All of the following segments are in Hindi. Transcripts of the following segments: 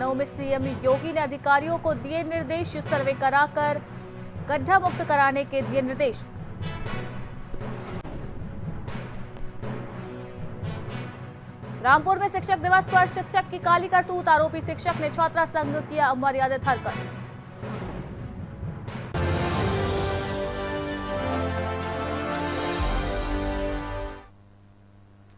लखनऊ में सीएम योगी ने अधिकारियों को दिए निर्देश, सर्वे कराकर गड्ढा मुक्त कराने के दिए निर्देश। रामपुर में शिक्षक दिवस पर शिक्षक की काली करतूत, आरोपी शिक्षक ने छात्रा संघ किया अमर्यादित हरकत।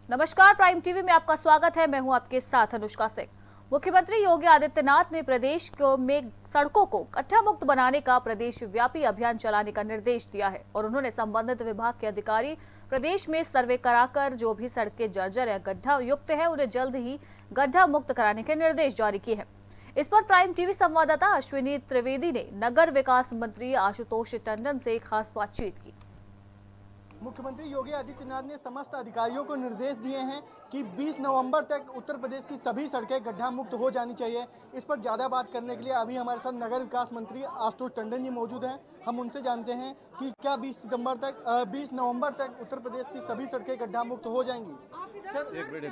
नमस्कार, प्राइम टीवी में आपका स्वागत है। मैं हूं आपके साथ अनुष्का सिंह। मुख्यमंत्री योगी आदित्यनाथ ने प्रदेश में सड़कों को गड्ढा मुक्त बनाने का प्रदेश व्यापी अभियान चलाने का निर्देश दिया है और उन्होंने संबंधित विभाग के अधिकारी प्रदेश में सर्वे कराकर जो भी सड़कें जर्जर या गड्ढा युक्त है उन्हें जल्द ही गड्ढा मुक्त कराने के निर्देश जारी किए हैं। इस पर प्राइम टीवी संवाददाता अश्विनी त्रिवेदी ने नगर विकास मंत्री आशुतोष टंडन से खास बातचीत की। मुख्यमंत्री योगी आदित्यनाथ ने समस्त अधिकारियों को निर्देश दिए हैं कि 20 नवंबर तक उत्तर प्रदेश की सभी सड़कें गड्ढा मुक्त हो जानी चाहिए। इस पर ज़्यादा बात करने के लिए अभी हमारे साथ नगर विकास मंत्री आशुतोष टंडन जी मौजूद हैं। हम उनसे जानते हैं कि क्या 20 नवंबर तक उत्तर प्रदेश की सभी सड़कें गड्ढा मुक्त हो जाएंगी। सर,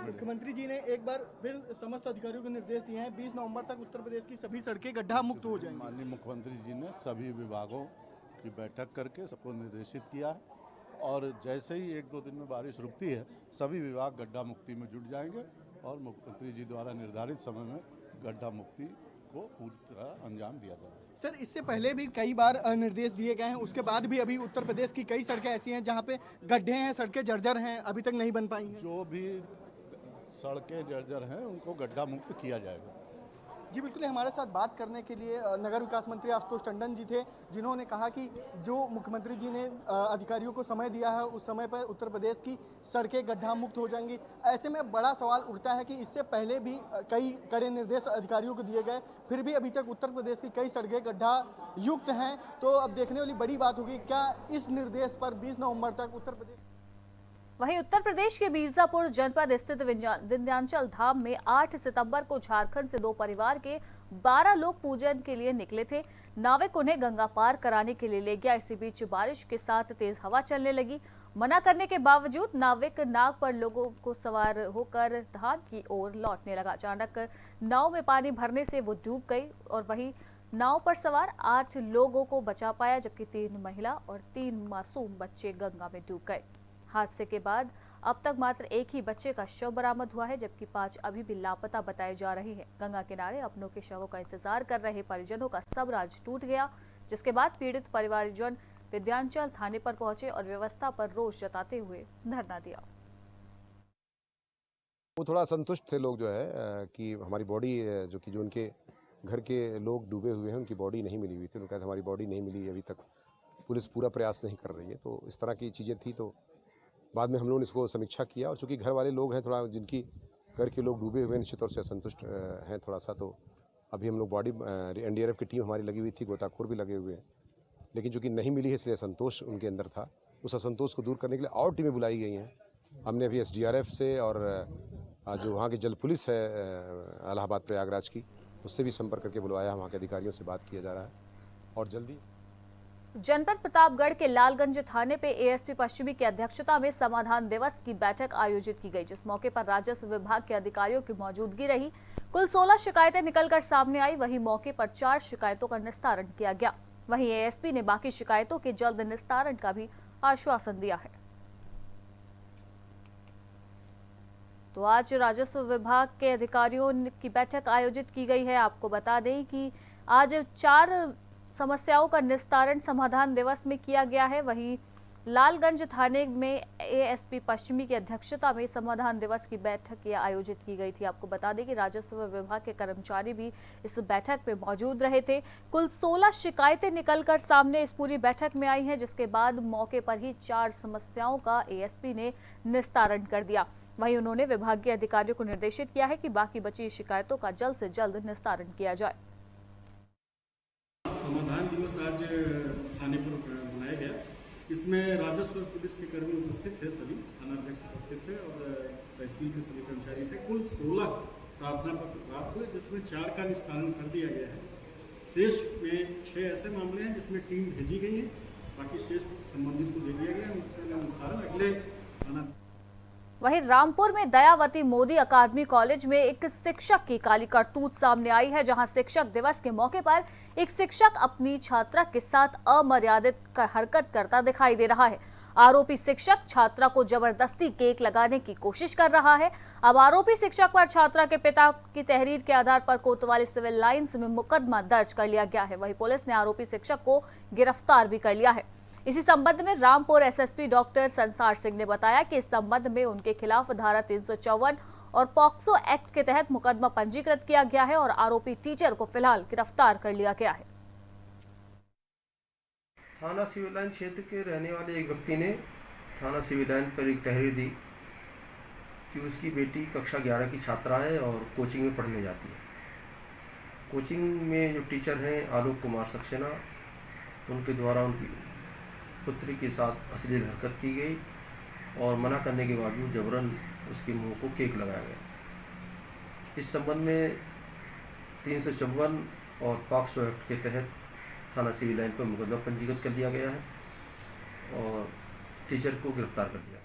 मुख्यमंत्री जी ने एक बार फिर समस्त अधिकारियों को निर्देश दिए हैं 20 नवंबर तक उत्तर प्रदेश की सभी सड़कें गड्ढा मुक्त हो जाएंगी। माननीय मुख्यमंत्री जी ने सभी विभागों की बैठक करके सबको निर्देशित किया है और जैसे ही 1-2 दिन में बारिश रुकती है सभी विभाग गड्ढा मुक्ति में जुट जाएंगे और मुख्यमंत्री जी द्वारा निर्धारित समय में गड्ढा मुक्ति को पूरी तरह अंजाम दिया जाएगा। सर, इससे पहले भी कई बार निर्देश दिए गए हैं, उसके बाद भी अभी उत्तर प्रदेश की कई सड़कें ऐसी हैं जहां पे गड्ढे हैं, सड़कें जर्जर हैं, अभी तक नहीं बन पाई हैं। जो भी सड़कें जर्जर हैं उनको गड्ढा मुक्त किया जाएगा। जी बिल्कुल, हमारे साथ बात करने के लिए नगर विकास मंत्री आशुतोष टंडन जी थे, जिन्होंने कहा कि जो मुख्यमंत्री जी ने अधिकारियों को समय दिया है उस समय पर उत्तर प्रदेश की सड़कें गड्ढा मुक्त हो जाएंगी। ऐसे में बड़ा सवाल उठता है कि इससे पहले भी कई कड़े निर्देश अधिकारियों को दिए गए, फिर भी अभी तक उत्तर प्रदेश की कई सड़कें गड्ढा युक्त हैं। तो अब देखने वाली बड़ी बात होगी क्या इस निर्देश पर 20 नवंबर तक उत्तर प्रदेश। वहीं उत्तर प्रदेश के मिर्जापुर जनपद स्थित विंध्याचल धाम में 8 सितंबर को झारखंड से 2 परिवार के 12 लोग पूजन के लिए निकले थे। नाविक उन्हें गंगा पार कराने के लिए ले गया। इसी बीच बारिश के साथ तेज हवा चलने लगी। मना करने के बावजूद नाविक नाव पर लोगों को सवार होकर धाम की ओर लौटने लगा। अचानक नाव में पानी भरने से वो डूब गई और वहीं नाव पर सवार 8 लोगों को बचा पाया, जबकि 3 महिला और 3 मासूम बच्चे गंगा में डूब गए। हादसे के बाद अब तक मात्र 1 ही बच्चे का शव बरामद हुआ है, जबकि 5 अभी भी लापता बताए जा रहे हैं। गंगा किनारे अपनों के शवों का इंतजार कर रहे परिजनों का सब राज टूट गया, जिसके बाद पीड़ित परिवारजन विंध्याचल थाने पर पहुंचे और व्यवस्था पर रोष जताते हुए धरना दिया। वो थोड़ा असंतुष्ट थे लोग जो है कि हमारी बॉडी जो उनके घर के लोग डूबे हुए हैं उनकी बॉडी नहीं मिली हुई थी। उन्होंने कहा हमारी बॉडी नहीं मिली, अभी तक पुलिस पूरा प्रयास नहीं कर रही है। तो इस तरह की चीज़ें थी। तो बाद में हम लोगों ने इसको समीक्षा किया और चूंकि घर वाले लोग हैं थोड़ा जिनकी घर के लोग डूबे हुए निश्चित तौर से असंतुष्ट हैं थोड़ा सा। तो अभी हम लोग बॉडी एनडीआरएफ की टीम हमारी लगी हुई थी, गोताखोर भी लगे हुए हैं, लेकिन चूंकि नहीं मिली है इसलिए असंतोष उनके अंदर था। उस असंतोष को दूर करने के लिए और टीमें बुलाई गई हैं। हमने अभी एसडीआरएफ से और जो वहाँ की जल पुलिस है इलाहाबाद प्रयागराज की, उससे भी संपर्क करके बुलवाया। वहाँ के अधिकारियों से बात किया जा रहा है और जल्दी। जनपद प्रतापगढ़ के लालगंज थाने पे एएसपी पश्चिमी की अध्यक्षता में समाधान दिवस की बैठक आयोजित की गई, जिस मौके पर राजस्व विभाग के अधिकारियों की मौजूदगी रही। कुल 16 शिकायतें निकलकर सामने आई। वहीं मौके पर 4 शिकायतों का निस्तारण किया गया। वहीं एएसपी ने बाकी शिकायतों के जल्द निस्तारण का भी आश्वासन दिया है। तो आज राजस्व विभाग के अधिकारियों की बैठक आयोजित की गई है। आपको बता दें कि आज 4 समस्याओं का निस्तारण समाधान दिवस में किया गया है। वहीं लालगंज थाने में एएसपी पश्चिमी की अध्यक्षता में समाधान दिवस की बैठक आयोजित की गई थी। आपको बता दें कि राजस्व विभाग के कर्मचारी भी इस बैठक में मौजूद रहे थे। कुल 16 शिकायतें निकलकर सामने इस पूरी बैठक में आई हैं, जिसके बाद मौके पर ही 4 समस्याओं का एएसपी ने निस्तारण कर दिया। वहीं उन्होंने विभागीय अधिकारियों को निर्देशित किया है कि बाकी बची शिकायतों का जल्द से जल्द निस्तारण किया जाए। समाधान दिवस आज थाने पर मनाया गया। इसमें राजस्व और पुलिस के कर्मी उपस्थित थे, सभी थानाध्यक्ष उपस्थित थे और तहसील के सभी कर्मचारी थे। कुल 16 प्रार्थना पत्र प्राप्त हुए, जिसमें 4 का निस्तारण कर दिया गया है। शेष में 6 ऐसे मामले हैं जिसमें टीम भेजी गई है, बाकी शेष संबंधित को दे दिया गया है। उसका निस्तारण अगले थाना। वहीं रामपुर में दयावती मोदी अकादमी कॉलेज में एक शिक्षक की काली करतूत सामने आई है, जहां शिक्षक दिवस के मौके पर एक शिक्षक अपनी छात्रा के साथ अमर्यादित हरकत करता दिखाई दे रहा है। आरोपी शिक्षक छात्रा को जबरदस्ती केक लगाने की कोशिश कर रहा है। अब आरोपी शिक्षक पर छात्रा के पिता की तहरीर के आधार पर कोतवाली सिविल लाइंस में मुकदमा दर्ज कर लिया गया है। वहीं पुलिस ने आरोपी शिक्षक को गिरफ्तार भी कर लिया है। इसी संबंध में रामपुर एसएसपी डॉक्टर संसार सिंह ने बताया कि इस संबंध में उनके खिलाफ धारा 354 और पॉक्सो एक्ट के तहत मुकदमा पंजीकृत किया गया है और आरोपी टीचर को फिलहाल गिरफ्तार कर लिया गया है। थाना सिविल लाइन क्षेत्र के रहने वाले एक व्यक्ति ने थाना सिविल लाइन पर एक तहरीर दी कि उसकी बेटी कक्षा 11 की छात्रा है और कोचिंग में पढ़ने जाती है। कोचिंग में जो टीचर हैं आलोक कुमार सक्सेना, उनके द्वारा उनकी पुत्री के साथ अश्लील हरकत की गई और मना करने के बावजूद जबरन उसके मुंह को केक लगाया गया। इस संबंध में 354 और पॉक्सो एक्ट के तहत थाना सिविल लाइन पर मुकदमा पंजीकृत कर दिया गया है और टीचर को गिरफ्तार कर दिया।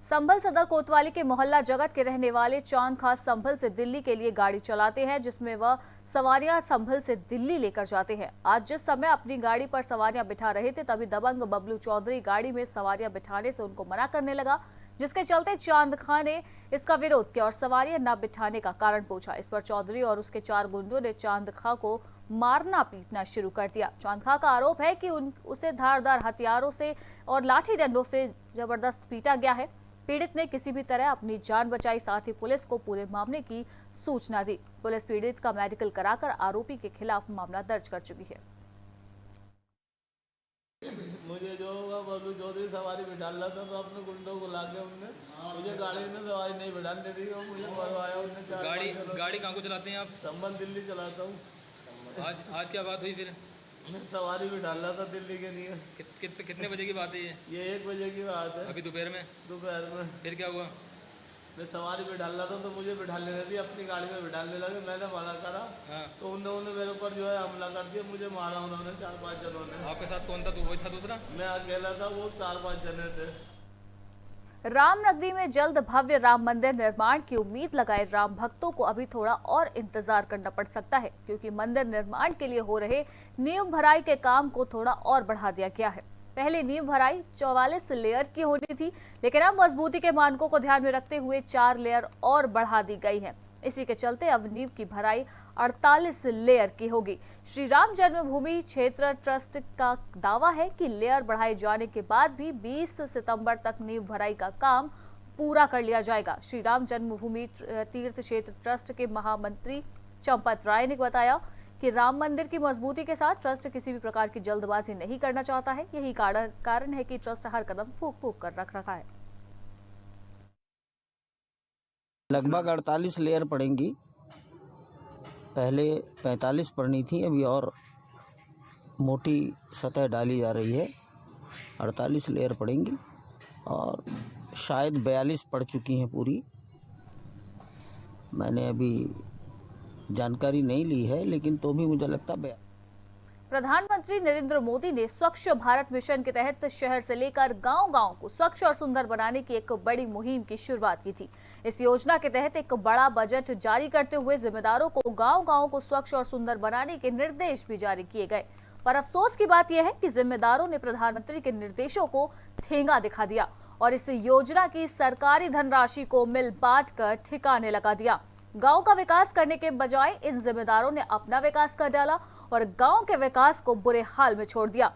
संभल सदर कोतवाली के मोहल्ला जगत के रहने वाले चांद खास संभल से दिल्ली के लिए गाड़ी चलाते हैं, जिसमें वह सवारियां संभल से दिल्ली लेकर जाते हैं। आज जिस समय अपनी गाड़ी पर सवारियां बिठा रहे थे, तभी दबंग बबलू चौधरी गाड़ी में सवारियां बिठाने से उनको मना करने लगा, जिसके चलते चांद खां ने इसका विरोध किया और सवारियां न बिठाने का कारण पूछा। इस पर चौधरी और उसके 4 गुंडों ने चांद खां को मारना पीटना शुरू कर दिया। चांद खां का आरोप है कि उसे धारदार हथियारों से और लाठी डंडों से जबरदस्त पीटा गया है। पीड़ित ने किसी भी तरह अपनी जान बचाई, साथ ही पुलिस को पूरे मामले की सूचना दी। पुलिस पीड़ित का मेडिकल कराकर आरोपी के खिलाफ मामला दर्ज कर चुकी है। मुझे जो होगा बबलू चौधरी सवारी बिठा रहा था, तो अपने गुंडों को लाके उनने मुझे गाड़ी में सवारी नहीं बिठाने दी और मुझे मरवाया उनने। गाड़ी कहाँ को चलाते हैं आप? संभल दिल्ली चलाता हूँ। आज क्या बात हुई फिर? मैं सवारी बिठा रहा था दिल्ली के लिए। कितने बजे की बात है ये 1 बजे की बात है। अभी दोपहर में? दोपहर में। फिर क्या हुआ? मैं सवारी बिठा रहा था तो मुझे बिठाने लगी, अपनी गाड़ी में बिठाने लगे। मैंने मना करा। हाँ। तो उन्होंने मेरे ऊपर जो है हमला कर दिया, मुझे मारा उन्होंने 4-5 जनों ने। आपके साथ कौन था? वही था दूसरा? मैं अकेला था, वो 4-5 जने थे। रामनगरी में जल्द भव्य राम मंदिर निर्माण की उम्मीद लगाए राम भक्तों को अभी थोड़ा और इंतजार करना पड़ सकता है, क्योंकि मंदिर निर्माण के लिए हो रहे नींव भराई के काम को थोड़ा और बढ़ा दिया गया है। पहले नींव भराई 44 लेयर की होनी थी, लेकिन अब मजबूती के मानकों को ध्यान में रखते हुए 4 लेयर और बढ़ा दी गई है। इसी के चलते अब नींव की भराई 48 लेयर की होगी। श्री राम जन्मभूमि क्षेत्र ट्रस्ट का दावा है कि लेयर बढ़ाए जाने के बाद भी 20 सितंबर तक नींव भराई का काम पूरा कर लिया जाएगा। श्री राम जन्मभूमि तीर्थ क्षेत्र ट्रस्ट के महामंत्री चंपत राय ने बताया कि राम मंदिर की मजबूती के साथ ट्रस्ट किसी भी प्रकार की जल्दबाजी नहीं करना चाहता है। यही कारण है कि ट्रस्ट हर कदम फूंक कर रख रखा है। लगभग 48 लेयर पड़ेंगी। पहले 45 पड़नी थी, अभी और मोटी सतह डाली जा रही है। 48 लेयर पड़ेंगी और शायद 42 पड़ चुकी हैं पूरी। मैंने अभी जानकारी नहीं ली है, लेकिन तो भी मुझे लगता है। प्रधानमंत्री नरेंद्र मोदी ने स्वच्छ भारत मिशन के तहत शहर से लेकर गांव-गांव को स्वच्छ और सुंदर बनाने की एक बड़ी मुहिम की शुरुआत की थी। इस योजना के तहत एक बड़ा बजट जारी करते हुए जिम्मेदारों को गांव-गांव को स्वच्छ और सुंदर बनाने के निर्देश भी जारी किए गए। पर अफसोस की बात यह है कि जिम्मेदारों ने प्रधानमंत्री के निर्देशों को ठेंगा दिखा दिया और इस योजना की सरकारी धनराशि को मिल बांट कर ठिकाने लगा दिया। गांव का विकास करने के बजाय इन जिम्मेदारों ने अपना विकास कर डाला और गांव के विकास को बुरे हाल में छोड़ दिया।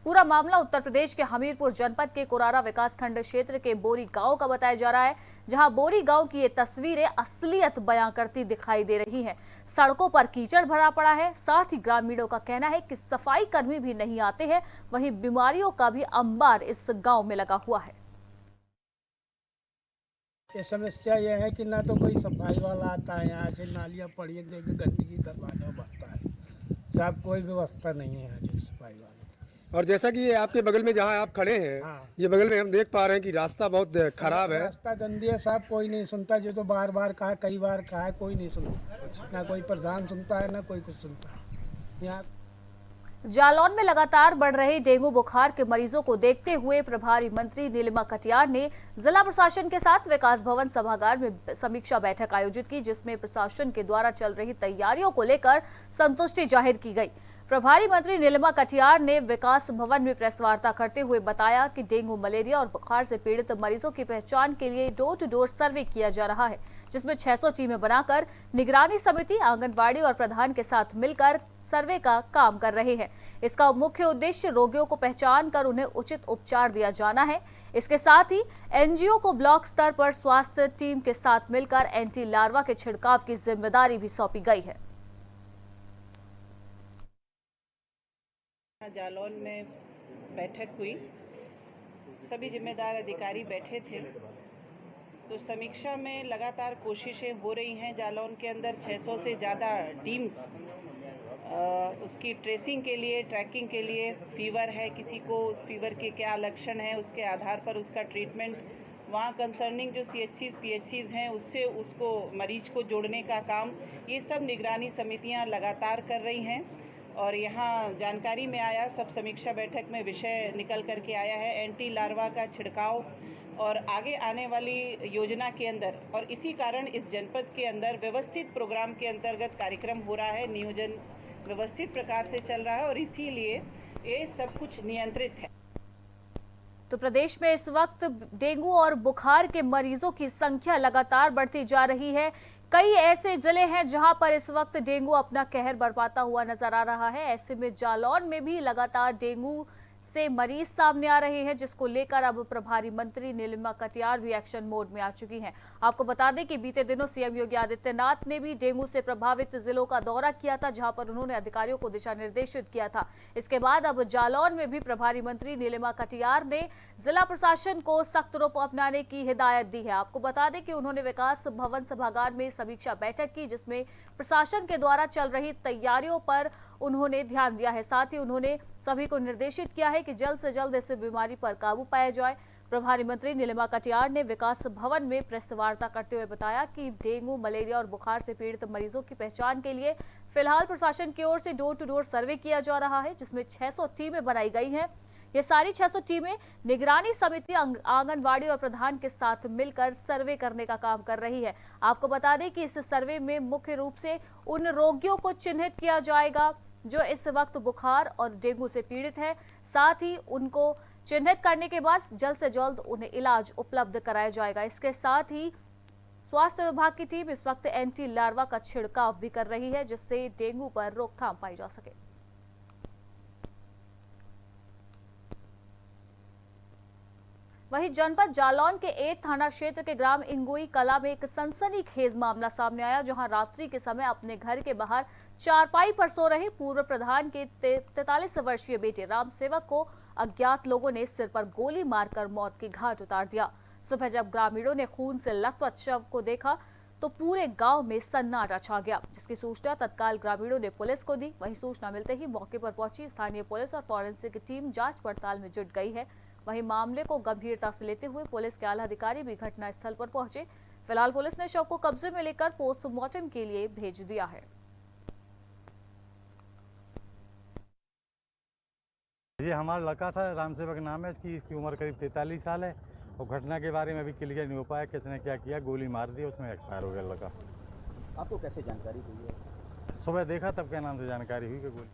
पूरा मामला उत्तर प्रदेश के हमीरपुर जनपद के कुरारा विकासखंड क्षेत्र के बोरी गांव का बताया जा रहा है, जहां बोरी गांव की ये तस्वीरें असलियत बयां करती दिखाई दे रही हैं। सड़कों पर कीचड़ भरा पड़ा है, साथ ही ग्रामीणों का कहना है कि सफाई कर्मी भी नहीं आते हैं। वहीं बीमारियों का भी अंबार इस गाँव में लगा हुआ है। ये समस्या ये है कि ना तो कोई सफाई वाला आता है, यहाँ से नालियाँ पड़ी हैं, देख गंदगी दरवाजा बढ़ता है, सब कोई व्यवस्था नहीं है यहाँ से सफाई वाले। और जैसा कि ये आपके बगल में जहाँ आप खड़े हैं, हाँ। ये बगल में हम देख पा रहे हैं कि रास्ता बहुत खराब है। रास्ता गंदी है साहब, कोई नहीं सुनता। जो तो बार बार कहा, कई बार कहा, कोई नहीं सुनता। ना कोई प्रधान सुनता है, ना कोई कुछ सुनता है यहाँ। जालौन में लगातार बढ़ रहे डेंगू बुखार के मरीजों को देखते हुए प्रभारी मंत्री नीलिमा कटियार ने जिला प्रशासन के साथ विकास भवन सभागार में समीक्षा बैठक आयोजित की, जिसमें प्रशासन के द्वारा चल रही तैयारियों को लेकर संतुष्टि जाहिर की गई। प्रभारी मंत्री नीलिमा कटियार ने विकास भवन में प्रेस वार्ता करते हुए बताया कि डेंगू, मलेरिया और बुखार से पीड़ित मरीजों की पहचान के लिए डोर टू डोर सर्वे किया जा रहा है, जिसमें 600 टीमें बनाकर निगरानी समिति, आंगनबाड़ी और प्रधान के साथ मिलकर सर्वे का काम कर रहे हैं। इसका मुख्य उद्देश्य रोगियों को पहचान कर उन्हें उचित उपचार दिया जाना है। इसके साथ ही एनजीओ को ब्लॉक स्तर पर स्वास्थ्य टीम के साथ मिलकर एंटी लार्वा के छिड़काव की जिम्मेदारी भी सौंपी गई है। जालौन में बैठक हुई, सभी जिम्मेदार अधिकारी बैठे थे। तो समीक्षा में लगातार कोशिशें हो रही हैं। जालौन के अंदर 600 से ज़्यादा टीम्स उसकी ट्रेसिंग के लिए, ट्रैकिंग के लिए, फीवर है किसी को, उस फीवर के क्या लक्षण हैं, उसके आधार पर उसका ट्रीटमेंट, वहाँ कंसर्निंग जो CHCs, PHCs हैं उससे उसको मरीज को जोड़ने का काम, ये सब निगरानी समितियाँ लगातार कर रही हैं। और यहाँ जानकारी में आया, सब समीक्षा बैठक में विषय निकल करके आया है एंटी लार्वा का छिड़काव और आगे आने वाली योजना के अंदर, और इसी कारण इस जनपद के अंदर व्यवस्थित प्रोग्राम के अंतर्गत कार्यक्रम हो रहा है, नियोजन व्यवस्थित प्रकार से चल रहा है और इसीलिए ये सब कुछ नियंत्रित है। तो प्रदेश में इस वक्त डेंगू और बुखार के मरीजों की संख्या लगातार बढ़ती जा रही है। कई ऐसे जिले हैं जहां पर इस वक्त डेंगू अपना कहर बरपाता हुआ नजर आ रहा है। ऐसे में जालौन में भी लगातार डेंगू से मरीज सामने आ रहे हैं, जिसको लेकर अब प्रभारी मंत्री नीलिमा कटियार भी एक्शन मोड में आ चुकी हैं। आपको बता दें कि बीते दिनों सीएम योगी आदित्यनाथ ने भी डेंगू से प्रभावित जिलों का दौरा किया था, जहां पर उन्होंने अधिकारियों को दिशा निर्देशित किया था। इसके बाद अब जालौन में भी प्रभारी मंत्री नीलिमा कटियार ने जिला प्रशासन को सख्त रुख अपनाने की हिदायत दी है। आपको बता दें कि उन्होंने विकास भवन सभागार में समीक्षा बैठक की, जिसमें प्रशासन के द्वारा चल रही तैयारियों पर उन्होंने ध्यान दिया है। साथ ही उन्होंने सभी को निर्देशित किया है कि जल्द से जल्द इस बीमारी पर काबू पाया जाए। प्रभारी मंत्री नीलिमा कटियार ने विकास भवन में प्रेस वार्ता करते हुए बताया कि डेंगू, मलेरिया और बुखार से पीड़ित मरीजों की पहचान के लिए फिलहाल प्रशासन की ओर से डोर टू डोर सर्वे किया जा रहा है, जिसमें 600 टीमें बनाई गई हैं। ये सारी 600 टीमें निगरानी समिति, आंगनबाड़ी और प्रधान के साथ मिलकर सर्वे करने का काम कर रही है। आपको बता दें कि इस सर्वे में मुख्य रूप से उन रोगियों को चिन्हित किया जाएगा जो इस वक्त बुखार और डेंगू से पीड़ित है। साथ ही उनको चिन्हित करने के बाद जल्द से जल्द उन्हें इलाज उपलब्ध कराया जाएगा। इसके साथ ही स्वास्थ्य विभाग की टीम इस वक्त एंटी लार्वा का छिड़काव भी कर रही है, जिससे डेंगू पर रोकथाम पाई जा सके। वहीं जनपद जालौन के 8 थाना क्षेत्र के ग्राम इंगुई कला में एक सनसनीखेज मामला सामने आया, जहां रात्रि के समय अपने घर के बाहर चारपाई पर सो रहे पूर्व प्रधान के 43 वर्षीय बेटे राम सेवक को अज्ञात लोगों ने सिर पर गोली मारकर मौत की घाट उतार दिया। सुबह जब ग्रामीणों ने खून से लथपथ शव को देखा तो पूरे गांव में सन्नाटा छा गया, जिसकी सूचना तत्काल ग्रामीणों ने पुलिस को दी। वहीं सूचना मिलते ही मौके पर पहुंची स्थानीय पुलिस और फॉरेंसिक टीम जांच पड़ताल में जुट गई है। वहीं मामले को गंभीरता से लेते हुए पुलिस के आला अधिकारी भी घटना स्थल पर पहुंचे। फिलहाल पुलिस ने शव को कब्जे में लेकर पोस्टमार्टम के लिए भेज दिया है। ये हमारा लड़का था, राम सेवक नाम है इसकी उम्र करीब 43 साल है। और घटना के बारे में अभी क्लियर नहीं हो पाया किसने क्या किया, गोली मार दी, उसमें एक्सपायर हो गया लड़का। आपको कैसे जानकारी हुई है? सुबह देखा तब क्या नाम से जानकारी हुई कि गोली।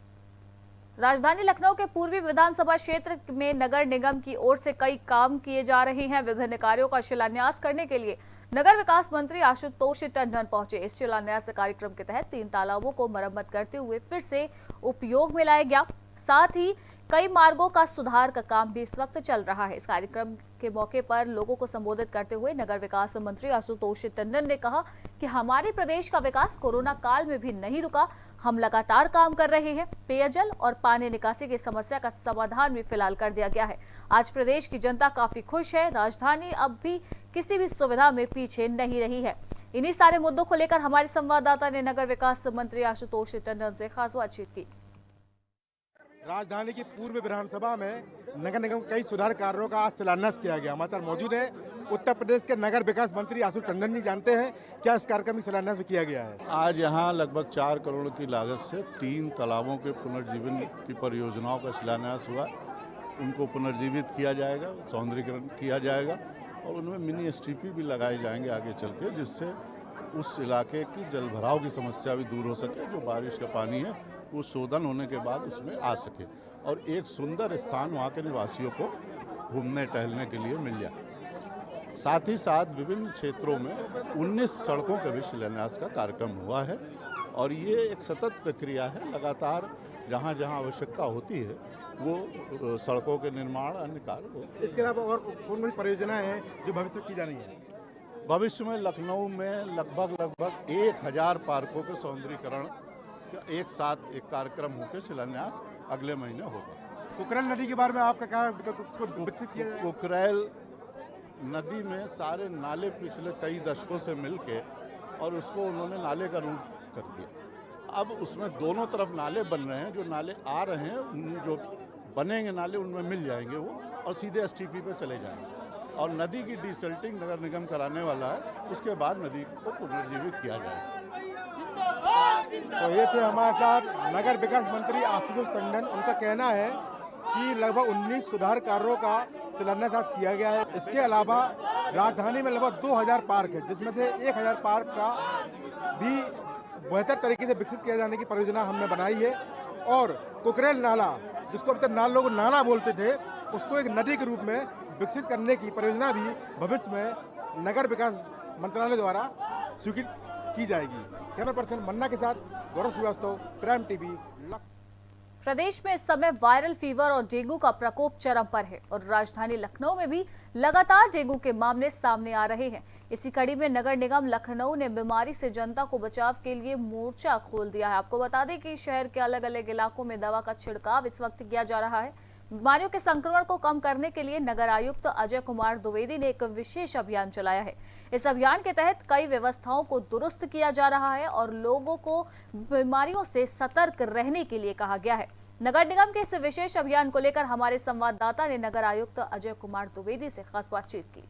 राजधानी लखनऊ के पूर्वी विधानसभा क्षेत्र में नगर निगम की ओर से कई काम किए जा रहे हैं। विभिन्न कार्यों का शिलान्यास करने के लिए नगर विकास मंत्री आशुतोष टंडन पहुंचे। इस शिलान्यास कार्यक्रम के तहत 3 तालाबों को मरम्मत करते हुए फिर से उपयोग में लाया गया। साथ ही कई मार्गों का सुधार का काम भी इस वक्त चल रहा है। इस कार्यक्रम के मौके पर लोगों को संबोधित करते हुए नगर विकास मंत्री आशुतोष टंडन ने कहा कि हमारे प्रदेश का विकास कोरोना काल में भी नहीं रुका, हम लगातार काम कर रहे हैं। पेयजल और पानी निकासी की समस्या का समाधान भी फिलहाल कर दिया गया है। आज प्रदेश की जनता काफी खुश है। राजधानी अब भी किसी भी सुविधा में पीछे नहीं रही है। इन्हीं सारे मुद्दों को लेकर हमारे संवाददाता ने नगर विकास मंत्री आशुतोष टंडन से खास बातचीत की। राजधानी की पूर्व विधानसभा में नगर निगम कई सुधार कार्यों का आज शिलान्यास किया गया। हमारे साथ मौजूद है उत्तर प्रदेश के नगर विकास मंत्री आशुष टंडन जी जानते हैं क्या इस कार्यक्रम की शिलान्यास में किया गया है। आज यहाँ लगभग 4 करोड़ की लागत से 3 तालाबों के पुनर्जीवन की परियोजनाओं का शिलान्यास हुआ। उनको पुनर्जीवित किया जाएगा, सौंदर्यीकरण किया जाएगा और उनमें मिनी एसटीपी भी लगाए जाएंगे आगे चल के, जिससे उस इलाके की जल भराव की समस्या भी दूर हो सके। जो बारिश का पानी है वो शोधन होने के बाद उसमें आ सके और एक सुंदर स्थान वहाँ के निवासियों को घूमने टहलने के लिए मिल जाए। साथ ही साथ विभिन्न क्षेत्रों में 19 सड़कों का भी शिलान्यास का कार्यक्रम हुआ है और ये एक सतत प्रक्रिया है। लगातार जहाँ जहाँ आवश्यकता होती है वो सड़कों के निर्माण अन्य कार्य होते हैं। इसके अलावा और कौन कौन सी परियोजनाएं हैं जो भविष्य में की जानी है? भविष्य में लखनऊ में लगभग 1000 पार्कों के सौंदर्यीकरण का एक साथ एक कार्यक्रम होकर शिलान्यास अगले महीने होगा। कुकरेल नदी के बारे में आपका क्या विकसित किया जाएगा? कुकरेल नदी में सारे नाले पिछले कई दशकों से मिलके और उसको उन्होंने नाले का रूप कर दिया। अब उसमें दोनों तरफ नाले बन रहे हैं। जो नाले आ रहे हैं, जो बनेंगे नाले, उनमें मिल जाएंगे वो और सीधे एसटीपी पे चले जाएंगे और नदी की डिसल्टिंग नगर निगम कराने वाला है। उसके बाद नदी को पुनर्जीवित किया जाएगा। तो ये थे हमारे साथ नगर विकास मंत्री आशुतोष टंडन। उनका कहना है कि लगभग 19 सुधार कार्यों का शिलान्यास आज किया गया है। इसके अलावा राजधानी में लगभग 2000 पार्क है, जिसमें से 1000 पार्क का भी बेहतर तरीके से विकसित किया जाने की परियोजना हमने बनाई है। और कुकरेल नाला, जिसको अब तक लोग नाला बोलते थे, उसको एक नदी के रूप में विकसित करने की परियोजना भी भविष्य में नगर विकास मंत्रालय द्वारा स्वीकृत की जाएगी। कैमरा पर्सन मन्ना के साथ गौरव श्रीवास्तव, प्राइम टीवी। प्रदेश में इस समय वायरल फीवर और डेंगू का प्रकोप चरम पर है और राजधानी लखनऊ में भी लगातार डेंगू के मामले सामने आ रहे हैं। इसी कड़ी में नगर निगम लखनऊ ने बीमारी से जनता को बचाव के लिए मोर्चा खोल दिया है। आपको बता दें कि शहर के अलग अलग इलाकों में दवा का छिड़काव इस वक्त किया जा रहा है। बीमारियों के संक्रमण को कम करने के लिए नगर आयुक्त अजय कुमार द्विवेदी ने एक विशेष अभियान चलाया है। इस अभियान के तहत कई व्यवस्थाओं को दुरुस्त किया जा रहा है और लोगों को बीमारियों से सतर्क रहने के लिए कहा गया है। नगर निगम के इस विशेष अभियान को लेकर हमारे संवाददाता ने नगर आयुक्त अजय कुमार द्विवेदी से खास बातचीत की।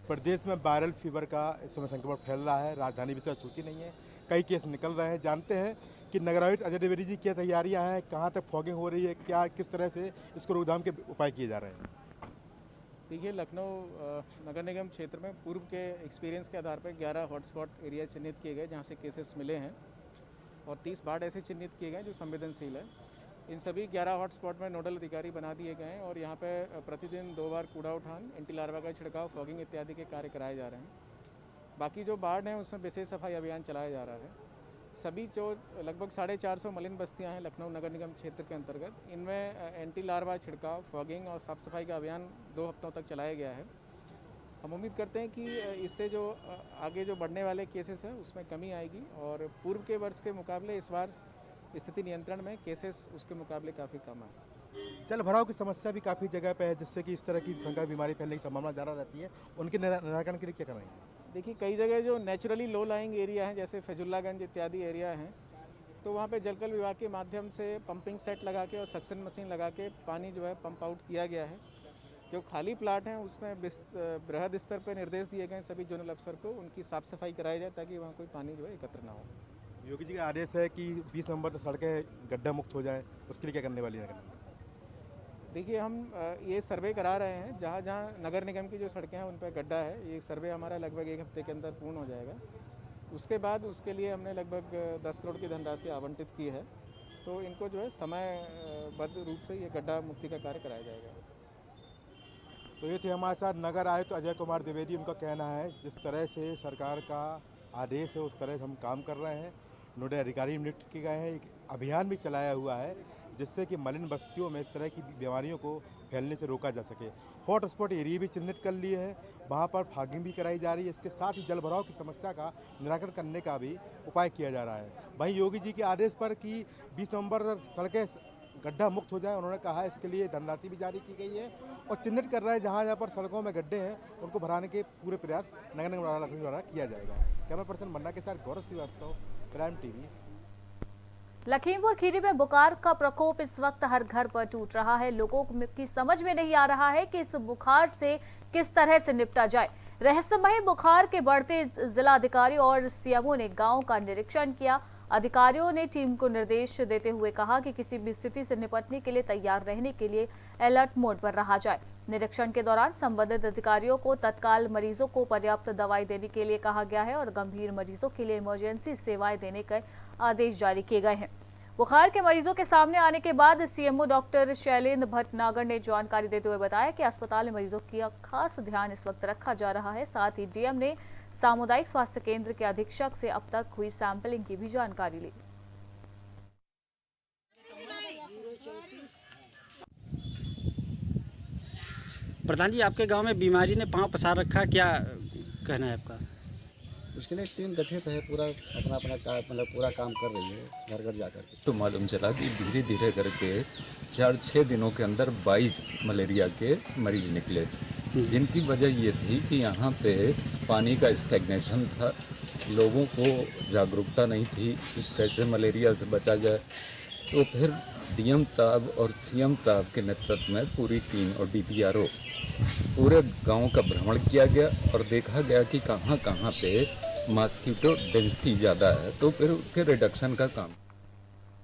प्रदेश में वायरल फीवर का इस समय संक्रमण फैल रहा है। राजधानी विषय सूची नहीं है, कई केस निकल रहे हैं। जानते हैं कि नगर आयुक्त अजय द्विवेदी जी क्या तैयारियां हैं, कहां तक फॉगिंग हो रही है, क्या किस तरह से इसको रोकथाम के उपाय किए जा रहे हैं? देखिए, लखनऊ नगर निगम क्षेत्र में पूर्व के एक्सपीरियंस के आधार पर 11 हॉटस्पॉट एरिया चिन्हित किए गए जहां से केसेस मिले हैं और 30 वार्ड ऐसे चिन्हित किए गए जो संवेदनशील है। इन सभी 11 हॉटस्पॉट में नोडल अधिकारी बना दिए गए हैं और यहाँ पे प्रतिदिन 2 बार कूड़ा उठान, एंटी लार्वा का छिड़काव, फॉगिंग इत्यादि के कार्य कराए जा रहे हैं। बाकी जो वार्ड हैं उसमें विशेष सफाई अभियान चलाया जा रहा है। सभी जो लगभग 450 मलिन बस्तियां हैं लखनऊ नगर निगम क्षेत्र के अंतर्गत, इनमें एंटी लार्वा छिड़काव, फॉगिंग और साफ़ सफाई का अभियान 2 हफ्तों तक चलाया गया है। हम उम्मीद करते हैं कि इससे जो आगे जो बढ़ने वाले केसेस हैं उसमें कमी आएगी और पूर्व के वर्ष के मुकाबले इस बार स्थिति नियंत्रण में केसेस उसके मुकाबले काफ़ी कम है। जल भराव की समस्या भी काफ़ी जगह पे है, जिससे कि इस तरह की संक्रमण बीमारी फैलने की संभावना ज़्यादा रहती है। उनके निराकरण के लिए क्या करेंगे? देखिए, कई जगह जो नेचुरली लो लाइंग एरिया हैं जैसे फैजुल्लागंज इत्यादि एरिया हैं, तो वहाँ पे जलकल विभाग के माध्यम से पंपिंग सेट लगा के और सक्शन मशीन लगा के पानी जो है पंप आउट किया गया है। जो खाली प्लाट हैं उसमें बृहद स्तर पर निर्देश दिए गए सभी जोनल अफसर को, उनकी साफ़ सफाई कराई जाए ताकि वहाँ कोई पानी जो है एकत्र ना हो। योगी जी का आदेश है कि 20 नवंबर तक सड़कें गड्ढा मुक्त हो जाएं, उसके लिए क्या करने वाली है? देखिए, हम ये सर्वे करा रहे हैं जहाँ जहाँ नगर निगम की जो सड़कें हैं उन पर गड्ढा है। ये सर्वे हमारा लगभग 1 हफ्ते के अंदर पूर्ण हो जाएगा। उसके बाद उसके लिए हमने लगभग 10 करोड़ की धनराशि आवंटित की है, तो इनको जो है समयबद्ध रूप से ये गड्ढा मुक्ति का कार्य कराया जाएगा। तो ये थे हमारे साथ नगर आयुक्त अजय कुमार द्विवेदी। उनका कहना है जिस तरह से सरकार का आदेश है उस तरह से हम काम कर रहे हैं। नोडल अधिकारी नियुक्त किए गए हैं, एक अभियान भी चलाया हुआ है जिससे कि मलिन बस्तियों में इस तरह की बीमारियों को फैलने से रोका जा सके। हॉट स्पॉट एरिया भी चिन्हित कर लिए हैं, वहाँ पर फॉगिंग भी कराई जा रही है। इसके साथ ही जल भराव की समस्या का निराकरण करने का भी उपाय किया जा रहा है। वहीं योगी जी के आदेश पर कि 20 नवंबर तक सड़कें गड्ढा मुक्त हो जाए, उन्होंने कहा इसके लिए धनराशि भी जारी की गई है और चिन्हित कर रहा है जहाँ जहाँ पर सड़कों में गड्ढे हैं उनको भराने के पूरे प्रयास नगर निगम द्वारा किया जाएगा। कैमरा पर्सन मन्ना के साथ गौरव श्रीवास्तव, प्राइम टीवी। लखीमपुर खीरी में बुखार का प्रकोप इस वक्त हर घर पर टूट रहा है। लोगों की समझ में नहीं आ रहा है कि इस बुखार से किस तरह से निपटा जाए। रहस्यमय बुखार के बढ़ते जिलाधिकारी और सीएमओ ने गांव का निरीक्षण किया। अधिकारियों ने टीम को निर्देश देते हुए कहा कि किसी भी स्थिति से निपटने के लिए तैयार रहने के लिए अलर्ट मोड पर रहा जाए। निरीक्षण के दौरान संबंधित अधिकारियों को तत्काल मरीजों को पर्याप्त दवाई देने के लिए कहा गया है और गंभीर मरीजों के लिए इमरजेंसी सेवाएं देने के आदेश जारी किए गए हैं। बुखार के मरीजों के सामने आने के बाद सीएमओ डॉक्टर शैलेंद्र भटनागर ने जानकारी देते हुए बताया कि अस्पताल में मरीजों का खास ध्यान इस वक्त रखा जा रहा है। साथ ही डीएम ने सामुदायिक स्वास्थ्य केंद्र के अधीक्षक से अब तक हुई सैंपलिंग की भी जानकारी ली। प्रधान जी, आपके गांव में बीमारी ने पांव पसार रखा, क्या कहना है आपका? उसके लिए टीम गठित है, पूरा अपना अपना मतलब पूरा काम कर रही है घर घर जाकर के। तो मालूम चला कि धीरे धीरे करके 4-6 दिनों के अंदर 22 मलेरिया के मरीज निकले, जिनकी वजह ये थी कि यहाँ पे पानी का स्टैग्नेशन था, लोगों को जागरूकता नहीं थी कि कैसे मलेरिया से बचा जाए। तो फिर डीएम साहब और सीएम साहब के नेतृत्व में पूरी टीम और डीपीआरओ पूरे गांव का भ्रमण किया गया और देखा गया कि कहाँ कहाँ पे मॉस्किटो डेंसिटी ज़्यादा है, तो फिर उसके रिडक्शन का काम।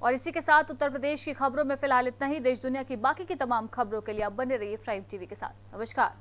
और इसी के साथ उत्तर प्रदेश की खबरों में फिलहाल इतना ही। देश दुनिया की बाकी की तमाम खबरों के लिए आप बने रहिए प्राइम टीवी के साथ। नमस्कार।